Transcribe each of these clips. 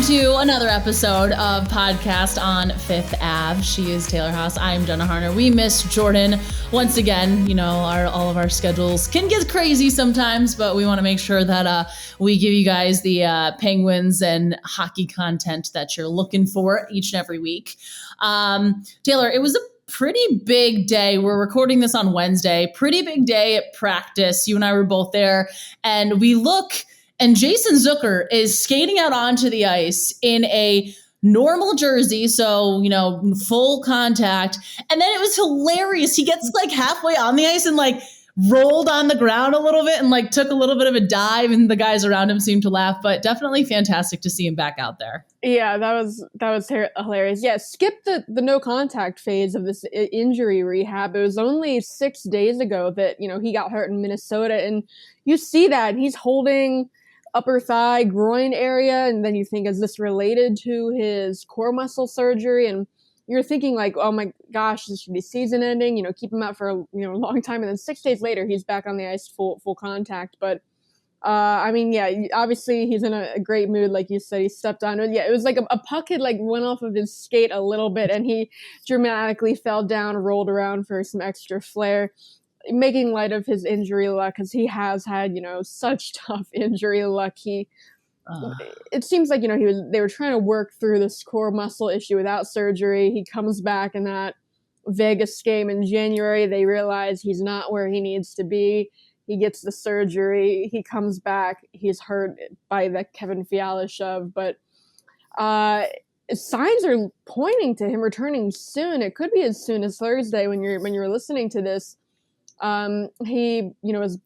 to another episode of Podcast on Fifth Ave. She is Taylor Haase. I'm Jenna Harner. We miss Jordan once again. You know, all of our schedules can get crazy sometimes, but we want to make sure that we give you guys the Penguins and hockey content that you're looking for each and every week. Taylor, it was a pretty big day. We're recording this on Wednesday. Pretty big day at practice. You and I were both there, and we look. And Jason Zucker is skating out onto the ice in a normal jersey, so, you know, full contact. And then it was hilarious. He gets like halfway on the ice and like rolled on the ground a little bit and like took a little bit of a dive, and the guys around him seemed to laugh, but definitely fantastic to see him back out there. Yeah, that was hilarious. Yeah, skip the no contact phase of this injury rehab. It was only 6 days ago that, you know, he got hurt in Minnesota, and you see that he's holding upper thigh, groin area, and then you think, is this related to his core muscle surgery? And you're thinking like, oh my gosh, this should be season ending, you know, keep him out for a long time. And then 6 days later, he's back on the ice, full contact. But I mean, yeah, obviously he's in a great mood, like you said. He stepped on it. Yeah, it was like a puck had like went off of his skate a little bit, and he dramatically fell down, rolled around for some extra flair, making light of his injury luck, because he has had, you know, such tough injury luck. It seems like, you know, they were trying to work through this core muscle issue without surgery. He comes back in that Vegas game in January. They realize he's not where he needs to be. He gets the surgery. He comes back. He's hurt by the Kevin Fiala shove, but signs are pointing to him returning soon. It could be as soon as Thursday when you're listening to this. He, you know, is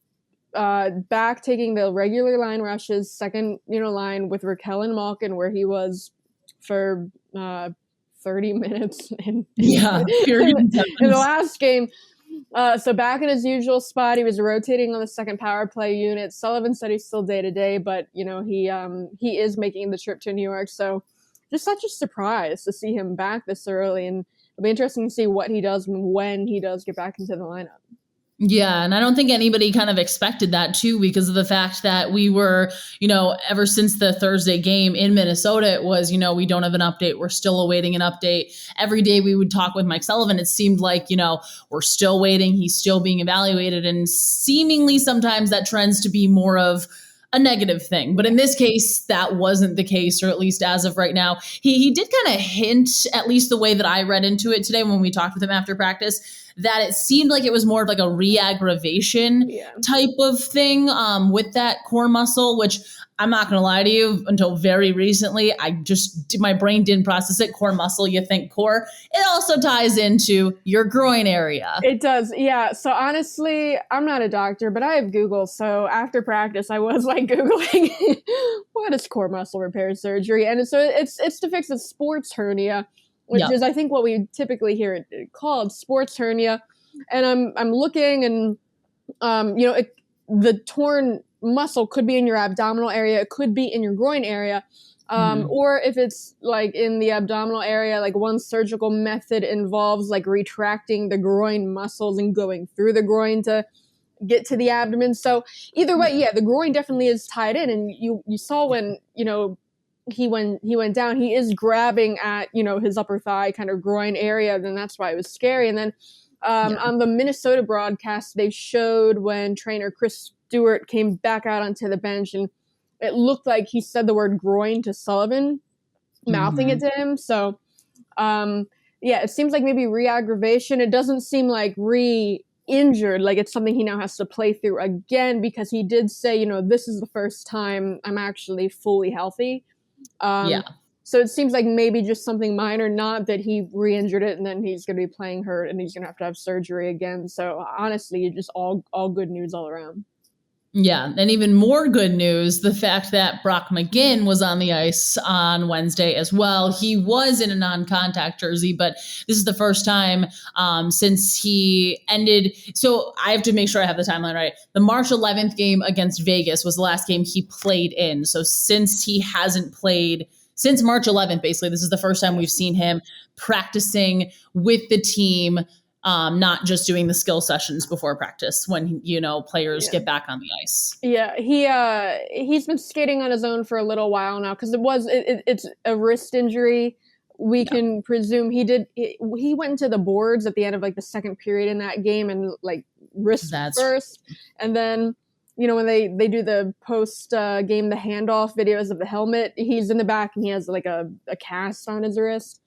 back taking the regular line rushes, second, you know, line with Raquel and Malkin, where he was for 30 minutes in the last game. So back in his usual spot. He was rotating on the second power play unit. Sullivan said he's still day-to-day, but, you know, he is making the trip to New York. So just such a surprise to see him back this early, and it'll be interesting to see what he does when he does get back into the lineup. Yeah, and I don't think anybody kind of expected that too, because of the fact that we were, you know, ever since the Thursday game in Minnesota, it was, you know, we don't have an update. We're still awaiting an update. Every day we would talk with Mike Sullivan, it seemed like, you know, we're still waiting. He's still being evaluated, and seemingly sometimes that trends to be more of a negative thing. But in this case, that wasn't the case, or at least as of right now. He did kind of hint, at least the way that I read into it today when we talked with him after practice, that it seemed like it was more of like a re-aggravation type of thing with that core muscle, which I'm not going to lie to you, until very recently, my brain didn't process it. Core muscle, you think core. It also ties into your groin area. It does, yeah. So honestly, I'm not a doctor, but I have Google. So after practice, I was like Googling, what is core muscle repair surgery? And so it's to fix a sports hernia, which is, I think, what we typically hear it called, sports hernia. And I'm looking, and you know, the torn muscle could be in your abdominal area, it could be in your groin area, or if it's like in the abdominal area, like one surgical method involves like retracting the groin muscles and going through the groin to get to the abdomen. So either way, yeah, the groin definitely is tied in, and you saw when, you know, he went down, he is grabbing at, you know, his upper thigh kind of groin area, then that's why it was scary. And then on the Minnesota broadcast, they showed when trainer Chris Stewart came back out onto the bench, and it looked like he said the word groin to Sullivan, mouthing it to him. So yeah, it seems like maybe re-aggravation. It doesn't seem like injured, like it's something he now has to play through again, because he did say, you know, this is the first time I'm actually fully healthy. So it seems like maybe just something minor, not that he re-injured it and then he's going to be playing hurt and he's going to have surgery again. So honestly, just all good news all around. Yeah, and even more good news, the fact that Brock McGinn was on the ice on Wednesday as well. He was in a non-contact jersey, but this is the first time since he ended. So I have to make sure I have the timeline right. The March 11th game against Vegas was the last game he played in. So since he hasn't played since March 11th, basically, this is the first time we've seen him practicing with the team not just doing the skill sessions before practice when, players get back on the ice. Yeah, he's been skating on his own for a little while now because it's a wrist injury. We can presume he went into the boards at the end of like the second period in that game and like wrist first. And then, when they do the post game, the handoff videos of the helmet, he's in the back and he has like a cast on his wrist.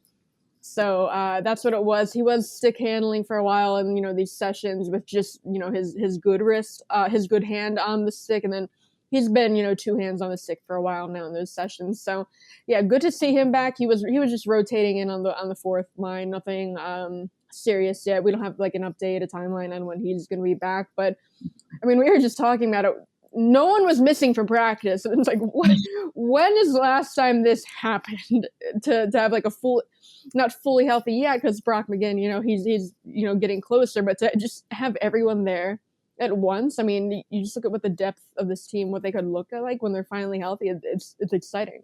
So that's what it was. He was stick handling for a while and, these sessions with just, his good wrist, his good hand on the stick. And then he's been, two hands on the stick for a while now in those sessions. So yeah, good to see him back. He was just rotating in on the fourth line, nothing serious yet. We don't have like an update, a timeline on when he's going to be back. But I mean, we were just talking about it. No one was missing from practice. And it's like, when is the last time this happened to have like a full, not fully healthy yet, because Brock McGinn, he's getting closer, but to just have everyone there at once. I mean, you just look at what the depth of this team, what they could look at like when they're finally healthy. It's exciting.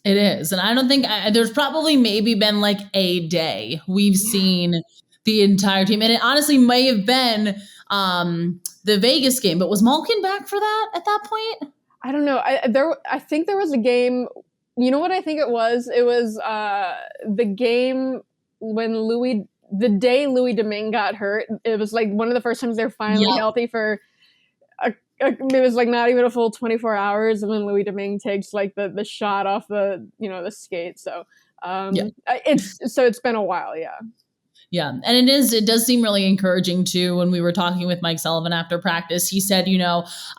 It is. And I don't think there's probably maybe been like a day we've seen the entire team. And it honestly may have been the Vegas game, but was Malkin back for that at that point? I don't know. I think there was a game. You know what I think it was? It was the game when the day Louis Domingue got hurt. It was like one of the first times they're finally healthy for it was like not even a full 24 hours. And then Louis Domingue takes like the shot off the skate. So it's been a while. Yeah. Yeah. And it does seem really encouraging too. When we were talking with Mike Sullivan after practice, he said,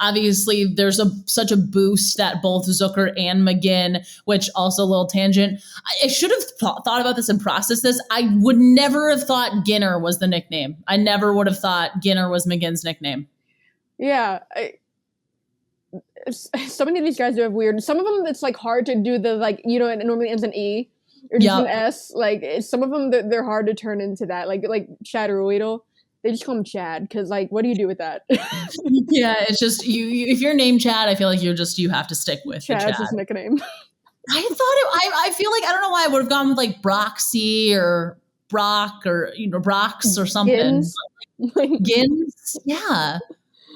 obviously there's such a boost that both Zucker and McGinn, which also a little tangent. I should have thought about this and processed this. I would never have thought Ginner was the nickname. I never would have thought Ginner was McGinn's nickname. Yeah. So many of these guys do have weird, some of them it's like hard to do the like, it normally ends in E. Or just an S, like some of them they're hard to turn into that, like Chad Ruedel. They just call him Chad because like, what do you do with that? Yeah, it's just you. If you're named Chad, I feel like you have to stick with Chad. Chad's his nickname. I feel like I don't know why I would have gone with like Broxy or Brock or Brox or something. Gins, yeah.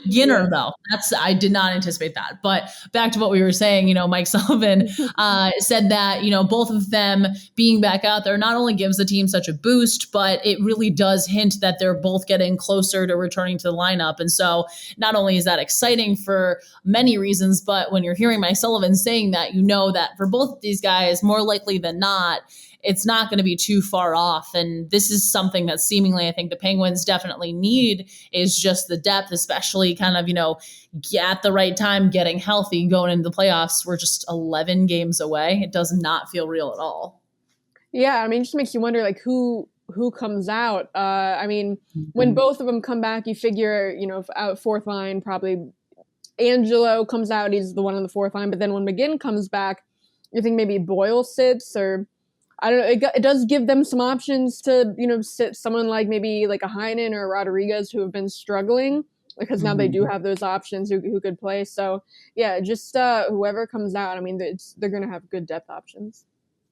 Ginner, though. I did not anticipate that. But back to what we were saying, Mike Sullivan said that, both of them being back out there not only gives the team such a boost, but it really does hint that they're both getting closer to returning to the lineup. And so not only is that exciting for many reasons, but when you're hearing Mike Sullivan saying that, that for both of these guys, more likely than not, it's not going to be too far off. And this is something that seemingly I think the Penguins definitely need is just the depth, especially kind of, at the right time, getting healthy, going into the playoffs. We're just 11 games away. It does not feel real at all. Yeah. I mean, it just makes you wonder like who comes out. When both of them come back, you figure, out fourth line, probably Angelo comes out. He's the one on the fourth line. But then when McGinn comes back, you think maybe Boyle sits or I don't know. It does give them some options to, sit someone like maybe like a Heinen or a Rodriguez who have been struggling because now they do have those options who could play. So yeah, just whoever comes out, I mean, they're going to have good depth options.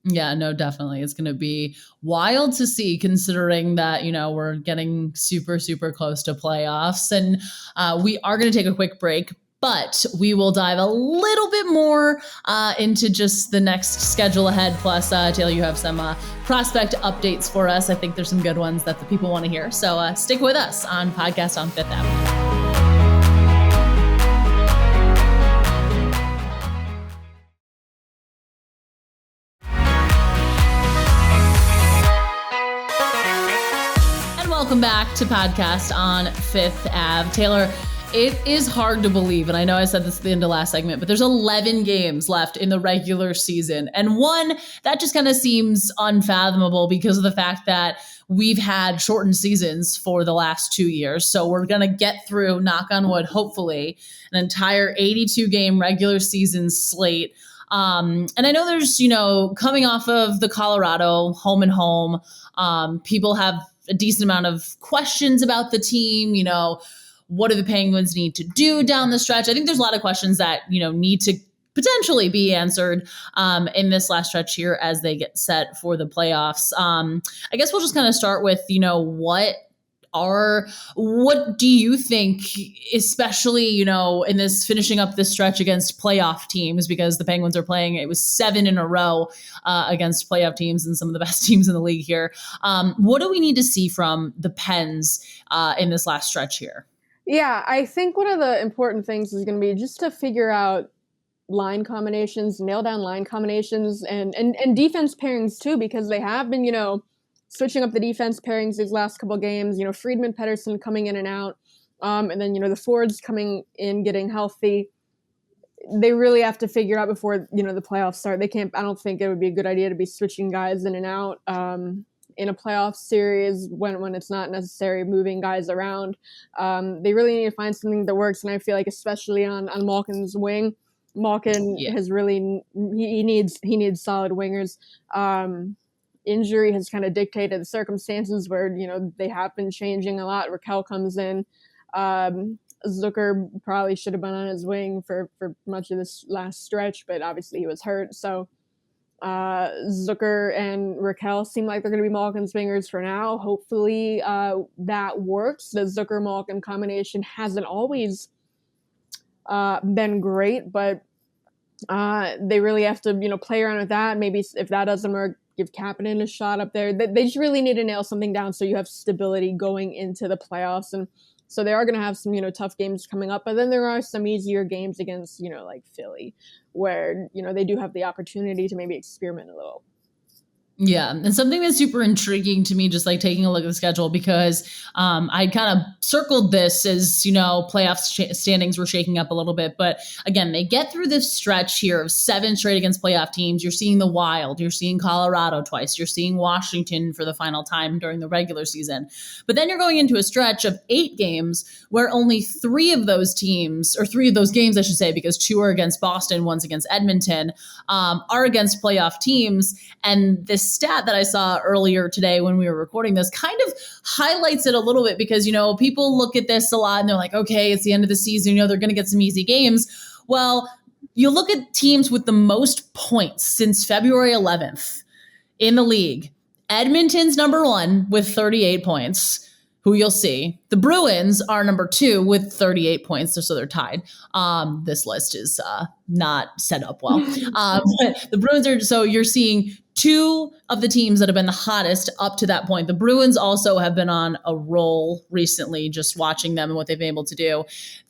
Yeah, no, definitely. It's going to be wild to see considering that, we're getting super, super close to playoffs and we are going to take a quick break. But we will dive a little bit more into just the next schedule ahead. Plus, Taylor, you have some prospect updates for us. I think there's some good ones that the people want to hear. So stick with us on Podcast on Fifth Ave. And welcome back to Podcast on Fifth Ave. Taylor, it is hard to believe, and I know I said this at the end of last segment, but there's 11 games left in the regular season. And one, that just kind of seems unfathomable because of the fact that we've had shortened seasons for the last 2 years. So we're going to get through, knock on wood, hopefully, an entire 82-game regular season slate. And I know there's, coming off of the Colorado home and home, people have a decent amount of questions about the team, what do the Penguins need to do down the stretch? I think there's a lot of questions that, need to potentially be answered in this last stretch here as they get set for the playoffs. I guess we'll just kind of start with, what What do you think, especially, in this finishing up this stretch against playoff teams, because the Penguins are playing, it was 7 in a row against playoff teams and some of the best teams in the league here. What do we need to see from the Pens in this last stretch here? Yeah, I think one of the important things is going to be just to figure out line combinations, nail down line combinations, and defense pairings too, because they have been, switching up the defense pairings these last couple games. Friedman, Pettersson coming in and out, and then the forwards coming in, getting healthy. They really have to figure out before the playoffs start. They can't. I don't think it would be a good idea to be switching guys in and out in a playoff series when it's not necessary, moving guys around. They really need to find something that works, and I feel like especially on Malkin's wing. Malkin has really he needs solid wingers. Injury has kind of dictated the circumstances where they have been changing a lot. Raquel comes in. Zucker probably should have been on his wing for much of this last stretch, but obviously he was hurt. So Zucker and Raquel seem like they're going to be Malkin's wingers for now. Hopefully that works. The Zucker-Malkin combination hasn't always been great, but they really have to play around with that. Maybe if that doesn't work, give Kapanen a shot up there. They just really need to nail something down so you have stability going into the playoffs. And so they are going to have some tough games coming up, but then there are some easier games against like Philly, where they do have the opportunity to maybe experiment a little. Yeah, and something that's super intriguing to me, just like taking a look at the schedule, because I kind of circled this as, playoff standings were shaking up a little bit. But again, they get through this stretch here of 7 straight against playoff teams. You're seeing the Wild, you're seeing Colorado twice, you're seeing Washington for the final time during the regular season. But then you're going into a stretch of 8 games where only 3 of those teams, or 3 of those games, I should say, because 2 are against Boston, one's against Edmonton, are against playoff teams. And this stat that I saw earlier today when we were recording this kind of highlights it a little bit, because, people look at this a lot and they're like, okay, it's the end of the season, they're going to get some easy games. Well, you look at teams with the most points since February 11th in the league. Edmonton's number 1 with 38 points. Who you'll see. The Bruins are number 2 with 38 points, so they're tied. This list is not set up well. But the Bruins are, so you're seeing 2 of the teams that have been the hottest up to that point. The Bruins also have been on a roll recently, just watching them and what they've been able to do.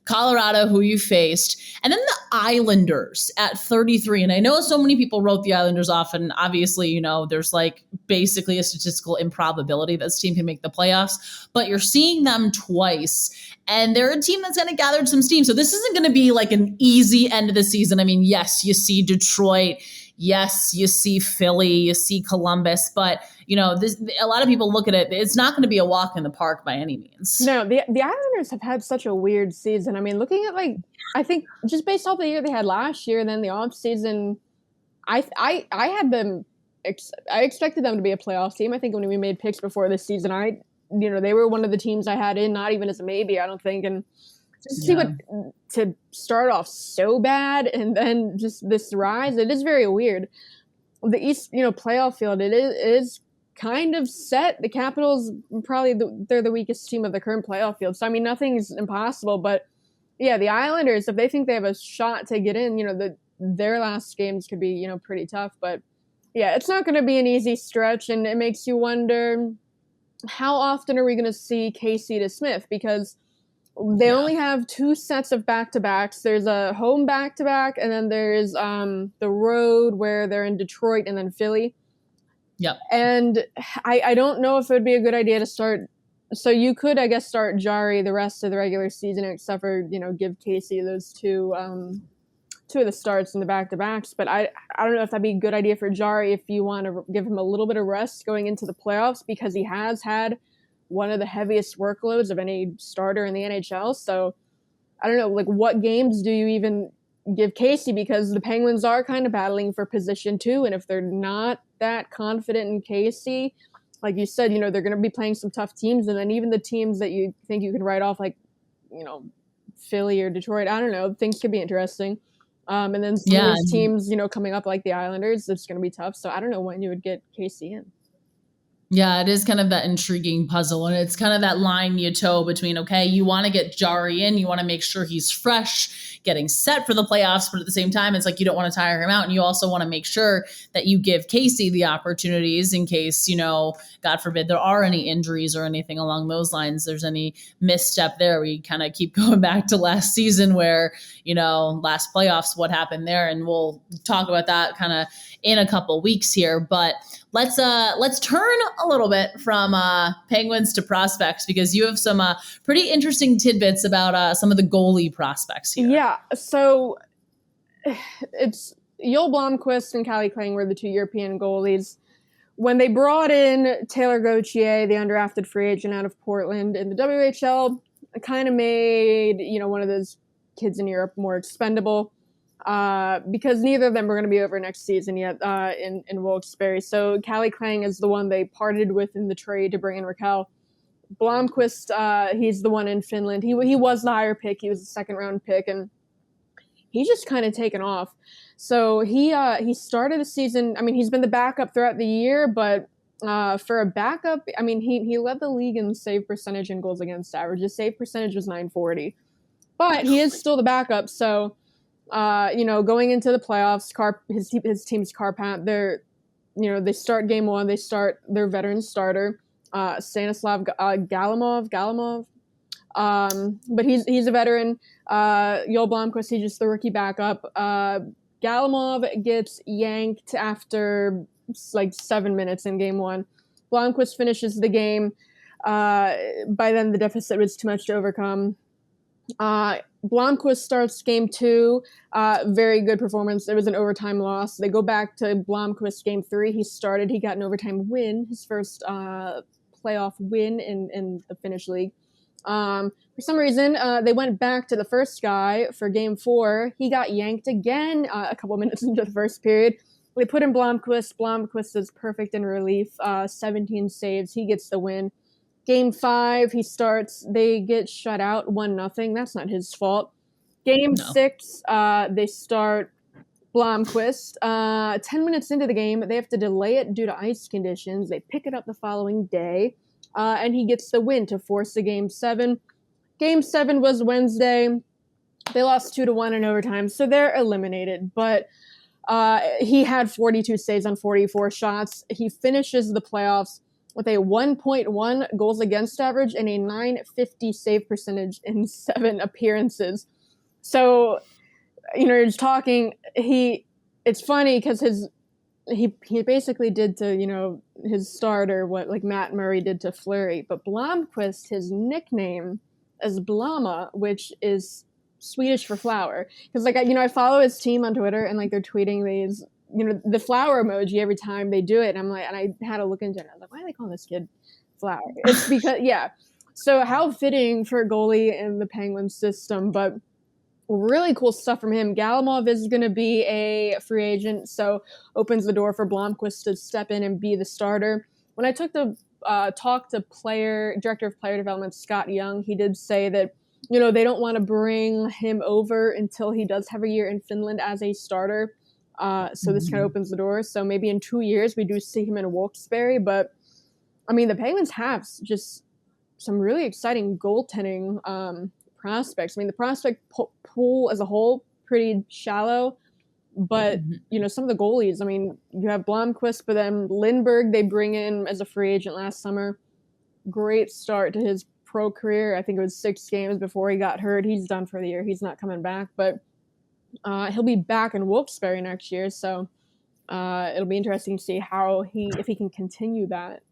Colorado, who you faced, and then the Islanders at 33. And I know so many people wrote the Islanders off, and obviously, there's like basically a statistical improbability that this team can make the playoffs, but you're seeing them twice. And they're a team that's going to gather some steam. So this isn't going to be like an easy end of the season. I mean, yes, you see Detroit. Yes, you see Philly, you see Columbus, but a lot of people look at it. It's not going to be a walk in the park by any means. No, the Islanders have had such a weird season. I mean, looking at I think just based off the year they had last year, and then the off season, I had them. I expected them to be a playoff team. I think when we made picks before this season, they were one of the teams I had in, not even as a maybe, I don't think, and. Just to see what to start off so bad and then just this rise, it is very weird. The East, playoff field, it is kind of set. The Capitals probably they're the weakest team of the current playoff field. So I mean, nothing's impossible. But yeah, the Islanders, if they think they have a shot to get in, their last games could be pretty tough. But yeah, it's not going to be an easy stretch, and it makes you wonder how often are we going to see Casey to Smith, because they only have 2 sets of back-to-backs. There's a home back-to-back, and then there's the road where they're in Detroit and then Philly. Yep. And I don't know if it would be a good idea to start. So you could, I guess, start Jari the rest of the regular season, except for, give Casey those 2 of the starts in the back-to-backs. But I don't know if that'd be a good idea for Jari if you want to give him a little bit of rest going into the playoffs, because he has had one of the heaviest workloads of any starter in the NHL. So I don't know, what games do you even give Casey? Because the Penguins are kind of battling for position too. And if they're not that confident in Casey, like you said, they're going to be playing some tough teams. And then even the teams that you think you can write off, like, Philly or Detroit, I don't know, things could be interesting. And then some of these teams, coming up like the Islanders, it's going to be tough. So I don't know when you would get Casey in. Yeah, it is kind of that intriguing puzzle. And it's kind of that line you toe between, okay, you want to get Jari in, you want to make sure he's fresh, getting set for the playoffs, but at the same time, it's like you don't want to tire him out. And you also want to make sure that you give Casey the opportunities in case, God forbid, there are any injuries or anything along those lines. There's any misstep there. We kind of keep going back to last season where, last playoffs, what happened there. And we'll talk about that kind of in a couple weeks here. But let's turn a little bit from Penguins to prospects, because you have some pretty interesting tidbits about some of the goalie prospects here. Yeah, so it's Joel Blomqvist and Calle Klang were the two European goalies. When they brought in Taylor Gauthier, the undrafted free agent out of Portland in the WHL, it kind of made one of those kids in Europe more expendable. Because neither of them were going to be over next season yet in Wilkes-Barre. So Calle Klang is the one they parted with in the trade to bring in Raquel. Blomqvist, he's the one in Finland. He was the higher pick. He was the second-round pick, and he's just kind of taken off. So he started the season. I mean, he's been the backup throughout the year, but for a backup, I mean, he led the league in save percentage and goals against average. His save percentage was .940. But he is still the backup, so... going into the playoffs, his team's Carpat, they start game one, they start their veteran starter, Stanislav Galimov. But he's a veteran. Joel Blomqvist, he's just the rookie backup. Galimov gets yanked after like 7 minutes in game one. Blomqvist finishes the game. By then the deficit was too much to overcome. Blomqvist starts game two. Very good performance. It was an overtime loss. They go back to Blomqvist game three. He got an overtime win, his first playoff win in the Finnish league. For some reason, they went back to the first guy for game four. He got yanked again a couple minutes into the first period. They put in Blomqvist. Blomqvist is perfect in relief. 17 saves. He gets the win. Game five, he starts. They get shut out 1-0. That's not his fault. Game six, they start Blomqvist. 10 minutes into the game, they have to delay it due to ice conditions. They pick it up the following day, and he gets the win to force the game seven. Game seven was Wednesday. They lost 2-1 in overtime, so they're eliminated. But he had 42 saves on 44 shots. He finishes the playoffs with a 1.1 goals against average and a .950 save percentage in 7 appearances. So, you're just talking. It's funny because he basically did to his starter what like Matt Murray did to Fleury. But Blomqvist, his nickname is Blama, which is Swedish for flower. Because I follow his team on Twitter, and they're tweeting these. The flower emoji every time they do it. And I had to look into it. I was like, why are they calling this kid Flower? It's because, yeah. So how fitting for a goalie in the Penguins system, but really cool stuff from him. Galimov is going to be a free agent, so opens the door for Blomqvist to step in and be the starter. When I took the talk to director of player development, Scott Young, he did say that, they don't want to bring him over until he does have a year in Finland as a starter. So this kind of opens the door. So maybe in 2 years we do see him in Wilkes-Barre. But, the Penguins have just some really exciting goaltending prospects. The prospect pool as a whole, pretty shallow. But, some of the goalies, you have Blomqvist, but then Lindbergh they bring in as a free agent last summer. Great start to his pro career. I think it was 6 games before he got hurt. He's done for the year. He's not coming back. But he'll be back in Wilkes-Barre next year, so it'll be interesting to see if he can continue that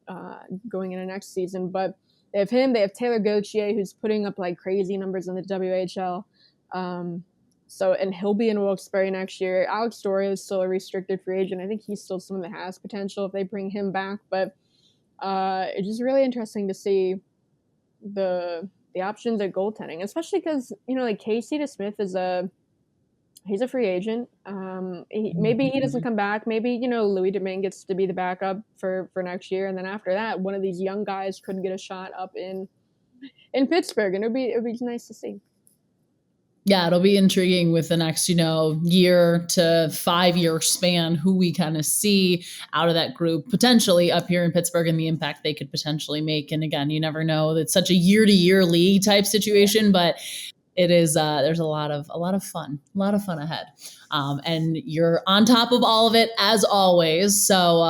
going into next season. But they have him. They have Taylor Gauthier, who's putting up crazy numbers in the WHL. And he'll be in Wilkes-Barre next year. Alex Story is still a restricted free agent. I think he's still someone that has potential if they bring him back. But it's just really interesting to see the options at goaltending, especially because Casey DeSmith is he's a free agent. Maybe he doesn't come back. Maybe, Louis Domingue gets to be the backup for next year. And then after that, one of these young guys could get a shot up in Pittsburgh. And it'd be nice to see. Yeah, it'll be intriguing with the next, year to 5 year span, who we kind of see out of that group potentially up here in Pittsburgh and the impact they could potentially make. And again, you never know. It's such a year-to-year league type situation, but it is, there's a lot of fun ahead. And you're on top of all of it as always. So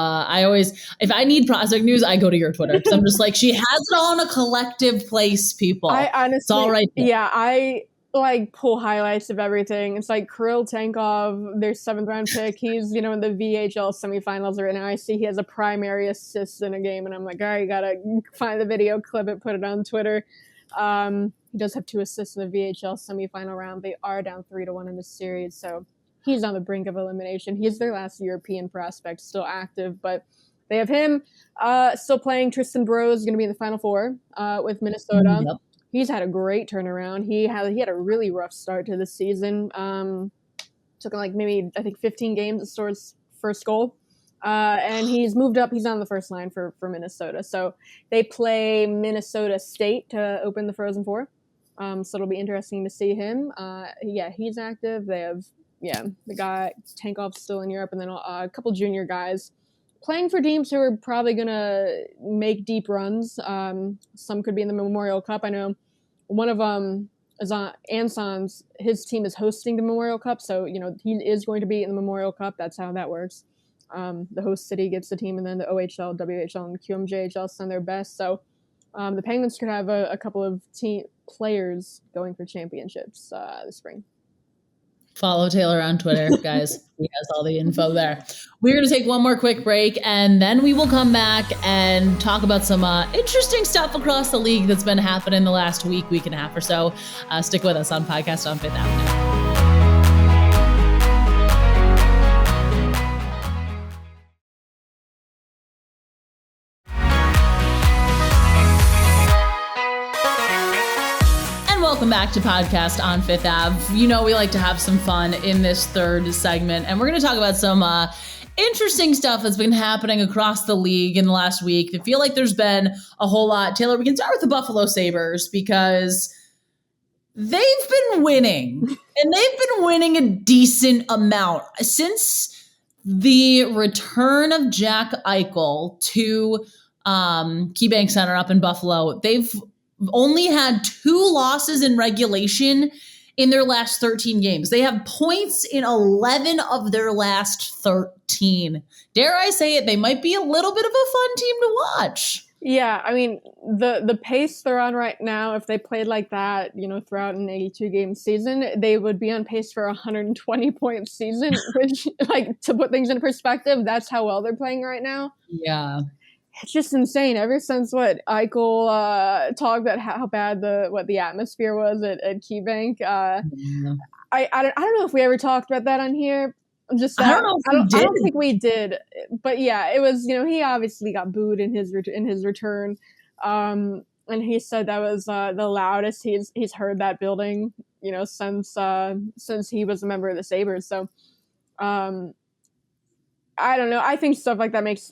if I need prospect news, I go to your Twitter because I'm just like, she has it all in a collective place, people. I honestly, it's all right there. Yeah, I like pull highlights of everything. It's like Kirill Tankov, their 7th round pick. He's, in the VHL semifinals right now. I see he has a primary assist in a game, and I'm like, all right, you gotta find the video, clip it, put it on Twitter. He does have 2 assists in the VHL semifinal round. They are down 3-1 in the series, so he's on the brink of elimination. He's their last European prospect, still active, but they have him still playing. Tristan Broz is going to be in the Final Four with Minnesota. Yep. He's had a great turnaround. He had a really rough start to the season. Took like maybe, I think, 15 games to score his first goal. And he's moved up. He's on the first line for Minnesota. So they play Minnesota State to open the Frozen Four. So it'll be interesting to see him. He's active. They have, the guy, Tankov's still in Europe, and then a couple junior guys playing for teams who are probably going to make deep runs. Some could be in the Memorial Cup. I know one of them is on Anson's. His team is hosting the Memorial Cup, so he is going to be in the Memorial Cup. That's how that works. The host city gets the team, and then the OHL, WHL, and QMJHL send their best. So the Penguins could have a couple of team players going for championships this spring. Follow Taylor on Twitter, guys. He has all the info there. We're going to take one more quick break, and then we will come back and talk about some interesting stuff across the league that's been happening the last week and a half or so. Stick with us on Podcast on Fifth Avenue. Welcome back to Podcast on Fifth Ave. We like to have some fun in this third segment, and we're going to talk about some interesting stuff that's been happening across the league in the last week. I feel like there's been a whole lot. Taylor, we can start with the Buffalo Sabres because they've been winning, and they've been winning a decent amount. Since the return of Jack Eichel to KeyBank Center up in Buffalo, they've only had 2 losses in regulation in their last 13 games. They have points in 11 of their last 13. Dare I say it, they might be a little bit of a fun team to watch. Yeah, I mean, the pace they're on right now, if they played like that, throughout an 82-game season, they would be on pace for a 120-point season, which, to put things in perspective, that's how well they're playing right now. Yeah. It's just insane. Ever since Eichel talked about how bad the atmosphere was at KeyBank, I don't know if we ever talked about that on here. I don't know if we did. I don't think we did. But yeah, it was. He obviously got booed in his return, and he said that was the loudest he's heard that building, since he was a member of the Sabres. So, I don't know. I think stuff like that makes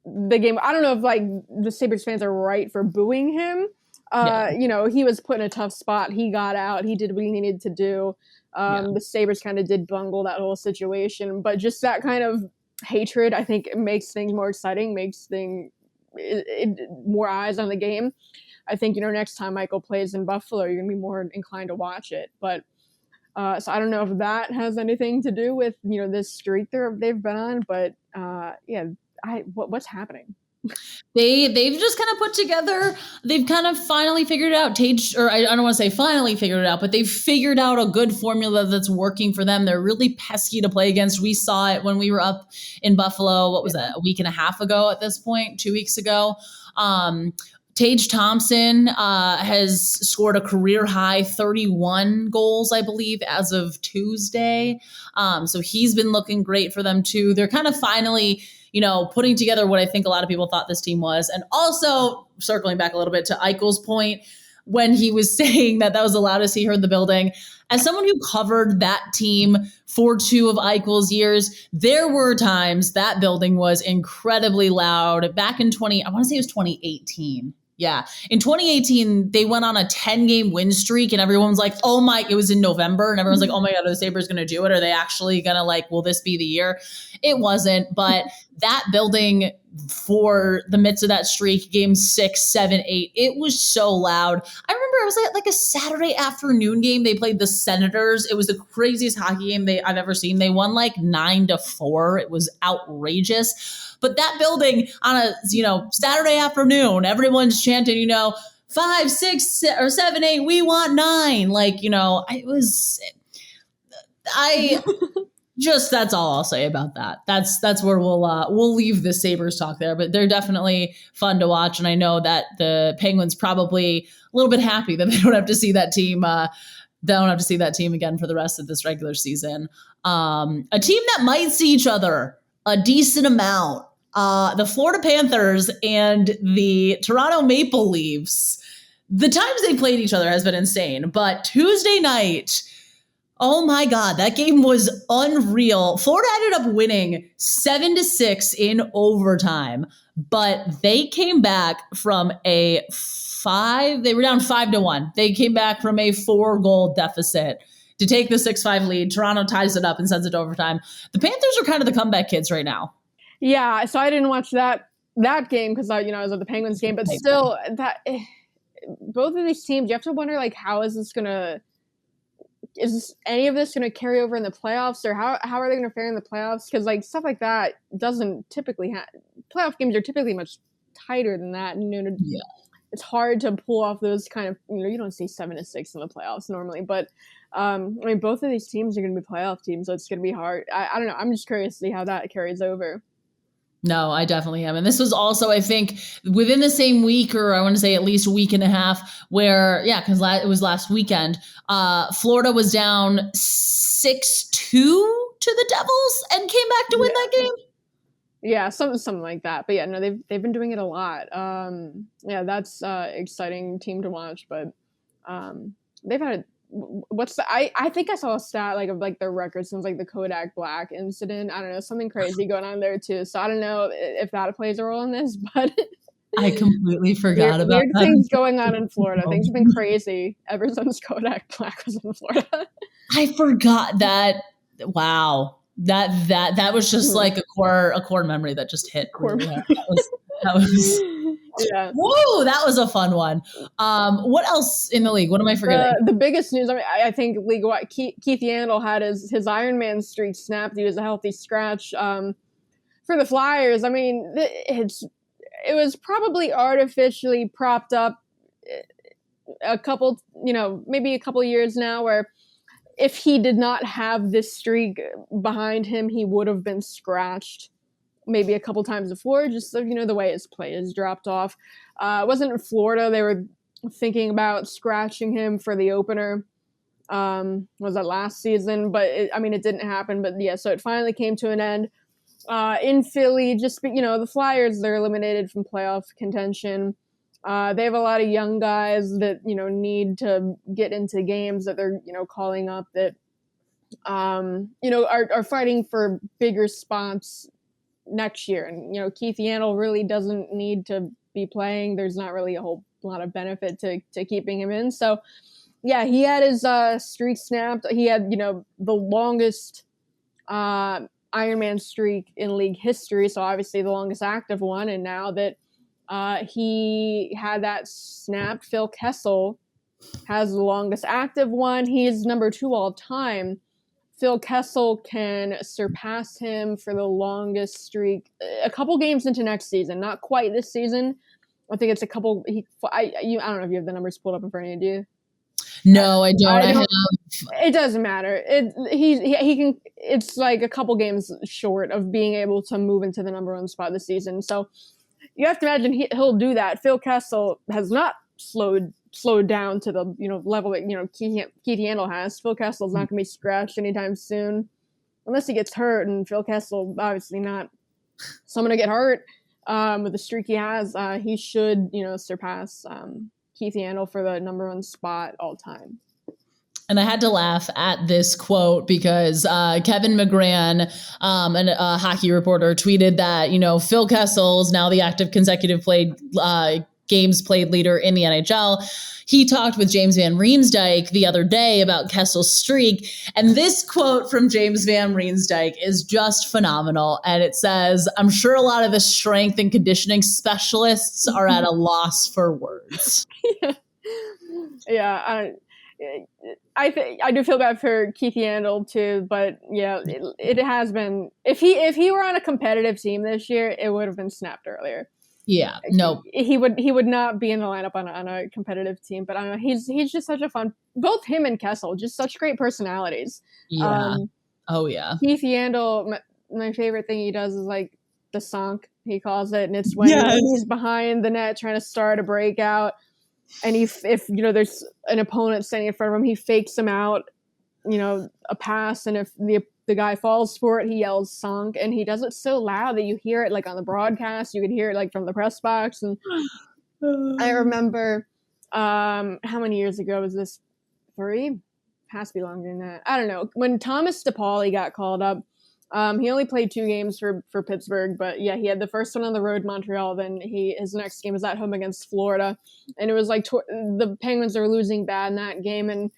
the game. I don't know if the Sabres fans are right for booing him. He was put in a tough spot. He got out. He did what he needed to do. The Sabres kind of did bungle that whole situation, but just that kind of hatred, I think, makes things more exciting, makes more eyes on the game. I think, next time Michael plays in Buffalo, you're going to be more inclined to watch it. But so I don't know if that has anything to do with, this streak they've been on, but what's happening? They've just kind of put together, they've kind of finally figured it out. I don't want to say finally figured it out, but they've figured out a good formula that's working for them. They're really pesky to play against. We saw it when we were up in Buffalo, what was that, a week and a half ago at this point, 2 weeks ago. Tage Thompson has scored a career high 31 goals, I believe, as of Tuesday. So he's been looking great for them too. They're kind of finally, putting together what I think a lot of people thought this team was. And also circling back a little bit to Eichel's point, when he was saying that was the loudest he heard the building. As someone who covered that team for 2 of Eichel's years, there were times that building was incredibly loud. Back in I want to say it was 2018. Yeah. In 2018, they went on a 10-game win streak and everyone was like, oh my, it was in November and everyone's like, oh my God, are the Sabres going to do it? Are they actually going to will this be the year? It wasn't, but that building for the midst of that streak, games 6, 7, 8, it was so loud. I remember it was at a Saturday afternoon game. They played the Senators. It was the craziest hockey game I've ever seen. They won 9-4. It was outrageous. But that building on a, Saturday afternoon, everyone's chanting, 5, 6, or 7, 8, we want 9. That's all I'll say about that. That's where we'll leave the Sabres talk there, but they're definitely fun to watch. And I know that the Penguins probably a little bit happy that they don't have to see that team. Again for the rest of this regular season. A team that might see each other a decent amount. The Florida Panthers and the Toronto Maple Leafs. The times they played each other has been insane, but Tuesday night, oh my God, that game was unreal. Florida ended up winning 7-6 in overtime, but they came back from they were down 5-1. They came back from a 4-goal deficit to take the 6-5 lead. Toronto ties it up and sends it to overtime. The Panthers are kind of the comeback kids right now. Yeah, so I didn't watch that game because I was at the Penguins game, but still, both of these teams, you have to wonder how is any of this going to carry over in the playoffs, or how are they going to fare in the playoffs? Because stuff like that doesn't typically playoff games are typically much tighter than that. And, it's hard to pull off those kind of, you don't see 7-6 in the playoffs normally, but both of these teams are going to be playoff teams, so it's going to be hard. I don't know. I'm just curious to see how that carries over. No, I definitely am. And this was also, I think, within the same week, or I want to say at least a week and a half, where, because it was last weekend, Florida was down 6-2 to the Devils and came back to win that game. Yeah, something like that. But no, they've been doing it a lot. That's exciting team to watch. But they've had I think I saw a stat of their record since the Kodak Black incident. I don't know, something crazy going on there too. So I don't know if that plays a role in this, but I completely forgot about weird that. things going on in Florida. Things have been crazy ever since Kodak Black was in Florida. I forgot that. Wow. That was just a core memory that just hit. Really that was yeah. Whoa, that was a fun one. What else in the league? What am I forgetting? The biggest news, I think league-wide, Keith Yandel had his Ironman streak snapped. He was a healthy scratch. For the Flyers, it was probably artificially propped up maybe a couple years now, where if he did not have this streak behind him, he would have been scratched maybe a couple times before, just so, the way his play has dropped off. It wasn't in Florida. They were thinking about scratching him for the opener. Was that last season? But it didn't happen. But yeah, so it finally came to an end. In Philly, the Flyers, they're eliminated from playoff contention. They have a lot of young guys that, need to get into games that they're, calling up that, are fighting for bigger spots next year. And, Keith Yandel really doesn't need to be playing. There's not really a whole lot of benefit to keeping him in. So, yeah, he had his streak snapped. He had, the longest Ironman streak in league history. So obviously the longest active one. And now that he had that snapped, Phil Kessel has the longest active one. He's number 2 all time. Phil Kessel can surpass him for the longest streak a couple games into next season. Not quite this season. I think it's a couple. I don't know if you have the numbers pulled up in front of you. Do you? No, I don't. It doesn't matter. He can. It's a couple games short of being able to move into the number 1 spot this season. So you have to imagine he'll do that. Phil Kessel has not slowed down to the level that Keith Yandel has. Phil Kessel's not going to be scratched anytime soon, unless he gets hurt. And Phil Kessel obviously not someone to get hurt. With the streak he has, he should surpass Keith Yandel for the number 1 spot all time. And I had to laugh at this quote because Kevin McGran, a hockey reporter, tweeted that, Phil Kessel is now the active consecutive play games played leader in the NHL. He talked with James Van Riemsdyk the other day about Kessels' streak. And this quote from James Van Riemsdyk is just phenomenal. And it says, "I'm sure a lot of the strength and conditioning specialists are at a loss for words." Yeah, I do feel bad for Keith Yandle too, but yeah, it has been. If he were on a competitive team this year, it would have been snapped earlier. Yeah, no, he would not be in the lineup on a competitive team. But I don't know, he's just such a fun. Both him and Kessel, just such great personalities. Yeah. Oh yeah. Keith Yandle, my favorite thing he does is like the sunk, he calls it, and it's when he's behind the net trying to start a breakout, and if there's an opponent standing in front of him, he fakes him out, a pass, and if the guy falls for it, he yells "sunk," and he does it so loud that you hear it like on the broadcast. You could hear it like from the press box. And I remember, how many years ago was this? 3? Has to be longer than that. I don't know. When Thomas DePauli got called up, he only played 2 games for Pittsburgh, but yeah, he had the first one on the road, Montreal. Then his next game was at home against Florida, and it was like the Penguins are losing bad in that game, and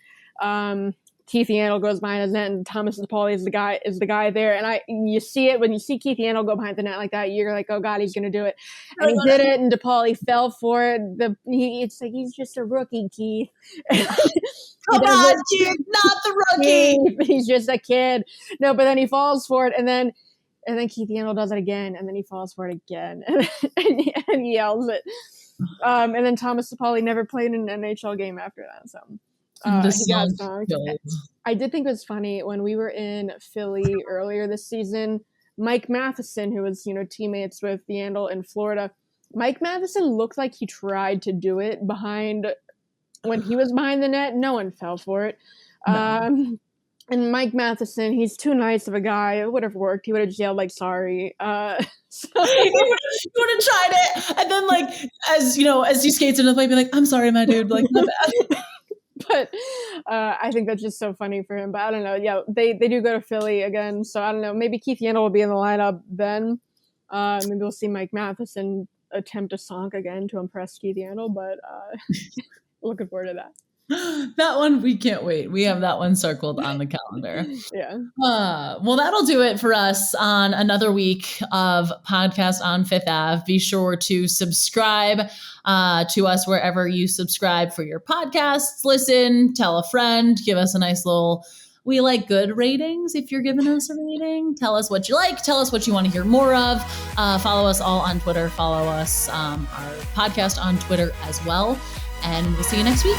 Keith Yandle goes behind his net, and Thomas DePauli is the guy there. And you see it when you see Keith Yandle go behind the net like that, you're like, oh God, he's gonna do it. And he did it, and DePauli fell for it. It's like he's just a rookie, Keith. Come on, Keith, not the rookie. He's just a kid. No, but then he falls for it, and then Keith Yandle does it again, and then he falls for it again, and he yells it. And then Thomas DePauli never played in an NHL game after that. So. I did think it was funny when we were in Philly earlier this season. Mike Matheson, who was teammates with Yandle in Florida, Mike Matheson looked like he tried to do it when he was behind the net. No one fell for it. No. And Mike Matheson, he's too nice of a guy. It would have worked. He would have just yelled like "sorry." So he would have tried it, and then as he skates into the play, be like, "I'm sorry, my dude." Like, my bad. But I think that's just so funny for him. But I don't know. Yeah, they do go to Philly again. So I don't know. Maybe Keith Yandle will be in the lineup then. Maybe we'll see Mike Matheson attempt a sonk again to impress Keith Yandle. But looking forward to that. That one, we can't wait. We have that one circled on the calendar. Yeah. Well, that'll do it for us on another week of Podcast on Fifth Ave. Be sure to subscribe to us wherever you subscribe for your podcasts. Listen, tell a friend, give us a nice little, we like good ratings. If you're giving us a rating, tell us what you like. Tell us what you want to hear more of. Follow us all on Twitter. Follow us, our podcast on Twitter as well. And we'll see you next week.